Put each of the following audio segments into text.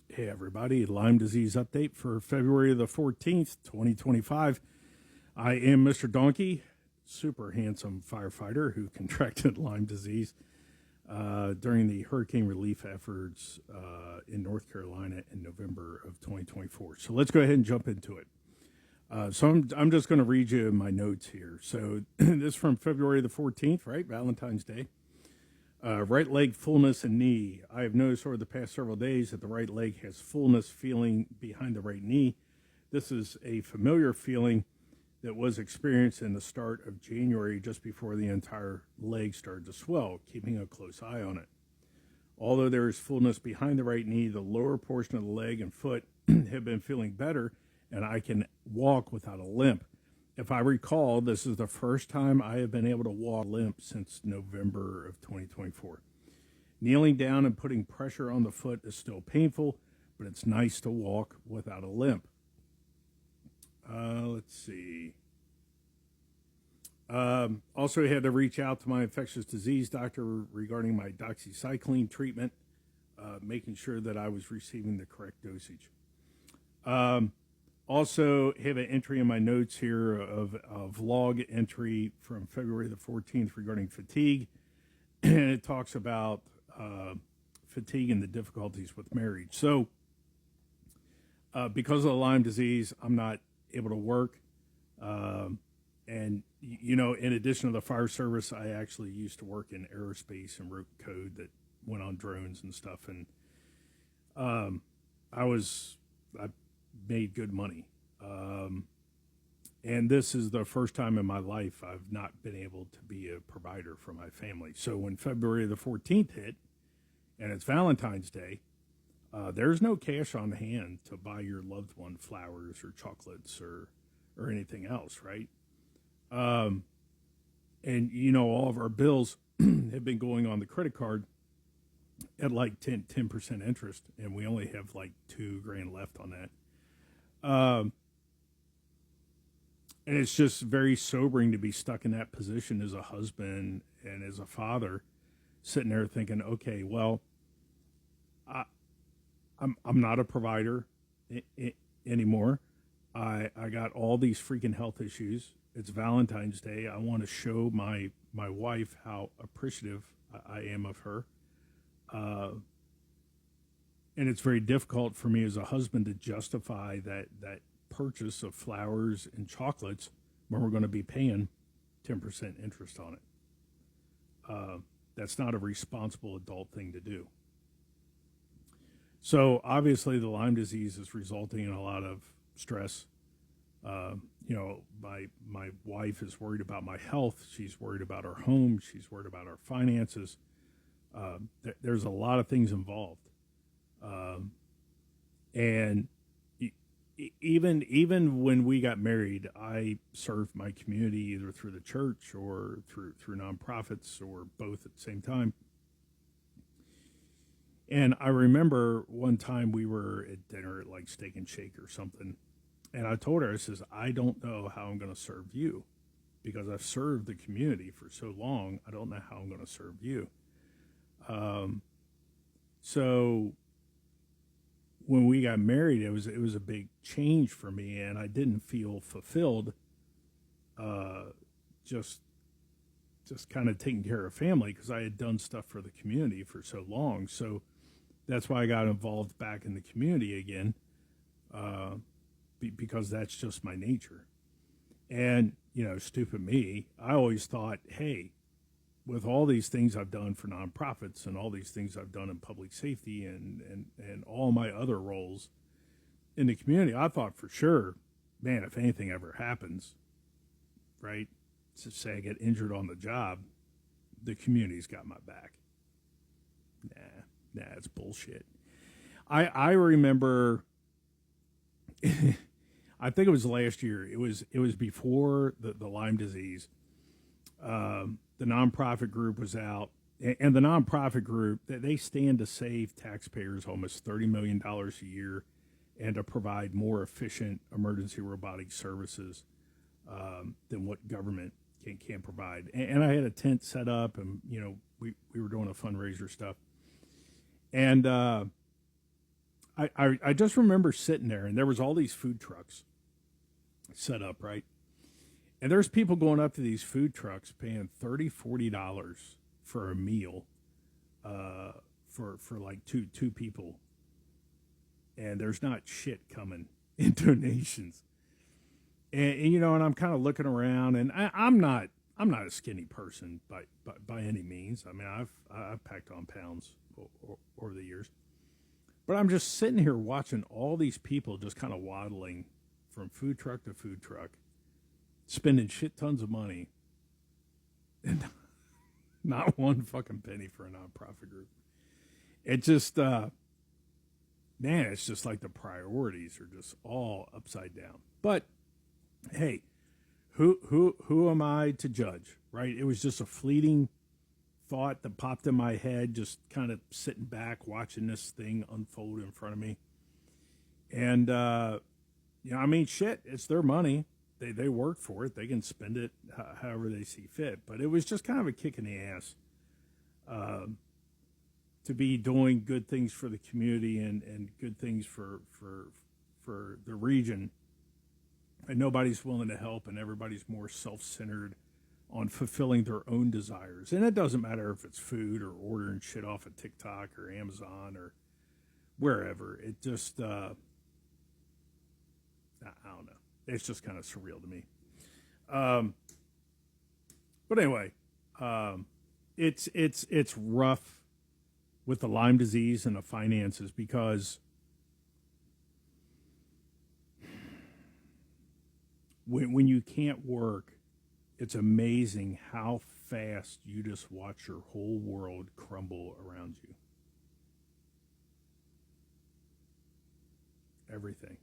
Hey everybody, Lyme disease update for February the 14th, 2025. I am Mr. Donkey, super handsome firefighter who contracted Lyme disease during the hurricane relief efforts in North Carolina in November of 2024. So let's go ahead and jump into it. I'm just going to read you my notes here. So this is from February the 14th, right? Valentine's Day. Right leg fullness and knee. I have noticed over the past several days that the right leg has fullness feeling behind the right knee. This is a familiar feeling that was experienced in the start of January, just before the entire leg started to swell, keeping a close eye on it. Although there is fullness behind the right knee, the lower portion of the leg and foot have been feeling better, and I can walk without a limp. If I recall, this is the first time I have been able to walk limp since November of 2024. Kneeling down and putting pressure on the foot is still painful, but it's nice to walk without a limp. Let's see. Also had to reach out to my infectious disease doctor regarding my doxycycline treatment, making sure that I was receiving the correct dosage. Also have an entry in my notes here of a vlog entry from February the 14th regarding fatigue. And it talks about fatigue and the difficulties with marriage. So because of the Lyme disease, I'm not able to work. And, you know, in addition to the fire service, I actually used to work in aerospace and wrote code that went on drones and stuff. And I made good money. And this is the first time in my life I've not been able to be a provider for my family. So when February the 14th hit, and it's Valentine's Day, there's no cash on hand to buy your loved one flowers or chocolates or anything else, right? And, you know, all of our bills have been going on the credit card at like 10% interest, and we only have like $2,000 left on that. And it's just very sobering to be stuck in that position as a husband and as a father, sitting there thinking, okay, well, I'm not a provider anymore. I got all these freaking health issues. It's Valentine's Day. I want to show my wife how appreciative I am of her. And it's very difficult for me as a husband to justify that purchase of flowers and chocolates when we're going to be paying 10% interest on it. That's not a responsible adult thing to do. So obviously the Lyme disease is resulting in a lot of stress. You know, my wife is worried about my health. She's worried about our home. She's worried about our finances. There's a lot of things involved. And even when we got married, I served my community either through the church or through nonprofits or both at the same time. And I remember one time we were at dinner at like Steak and Shake or something. And I told her, I says, I don't know how I'm going to serve you because I've served the community for so long. I don't know how I'm going to serve you. So when we got married, it was a big change for me, and I didn't feel fulfilled. Just kind of taking care of family because I had done stuff for the community for so long. So that's why I got involved back in the community again, because that's just my nature. And you know, stupid me, I always thought, hey, with all these things I've done for nonprofits and all these things I've done in public safety and all my other roles in the community, I thought for sure, man, if anything ever happens, right, to say I get injured on the job, the community's got my back. Nah, it's bullshit. I remember, I think it was last year. It was before the Lyme disease. The nonprofit group was out, and the nonprofit group, they stand to save taxpayers almost $30 million a year and to provide more efficient emergency robotic services than what government can provide. And I had a tent set up, and, you know, we were doing a fundraiser stuff. And I just remember sitting there, and there was all these food trucks set up, right? And there's people going up to these food trucks paying $30, $40 for a meal, for like two people, and there's not shit coming in donations. And I'm kind of looking around, and I'm not a skinny person by any means. I mean, I've packed on pounds over the years, but I'm just sitting here watching all these people just kind of waddling from food truck to food truck, spending shit tons of money, and not one fucking penny for a nonprofit group. It just, man, it's just like the priorities are just all upside down. But hey, who am I to judge, right? It was just a fleeting thought that popped in my head, just kind of sitting back watching this thing unfold in front of me. And I mean, shit, it's their money. They work for it. They can spend it however they see fit. But it was just kind of a kick in the ass to be doing good things for the community and good things for the region. And nobody's willing to help, and everybody's more self-centered on fulfilling their own desires. And it doesn't matter if it's food or ordering shit off of TikTok or Amazon or wherever. It just, I don't know. It's just kind of surreal to me. But anyway, it's rough with the Lyme disease and the finances, because when you can't work, it's amazing how fast you just watch your whole world crumble around you. Everything.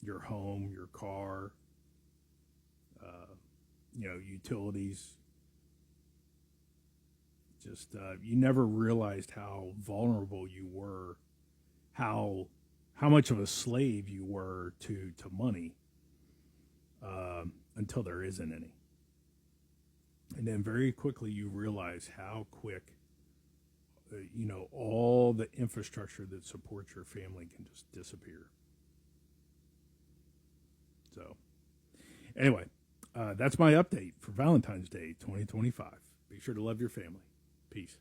Your home, your car, utilities. Just, you never realized how vulnerable you were, how much of a slave you were to money, until there isn't any. And then very quickly you realize how quick, all the infrastructure that supports your family can just disappear. So, anyway, that's my update for Valentine's Day 2025. Be sure to love your family. Peace.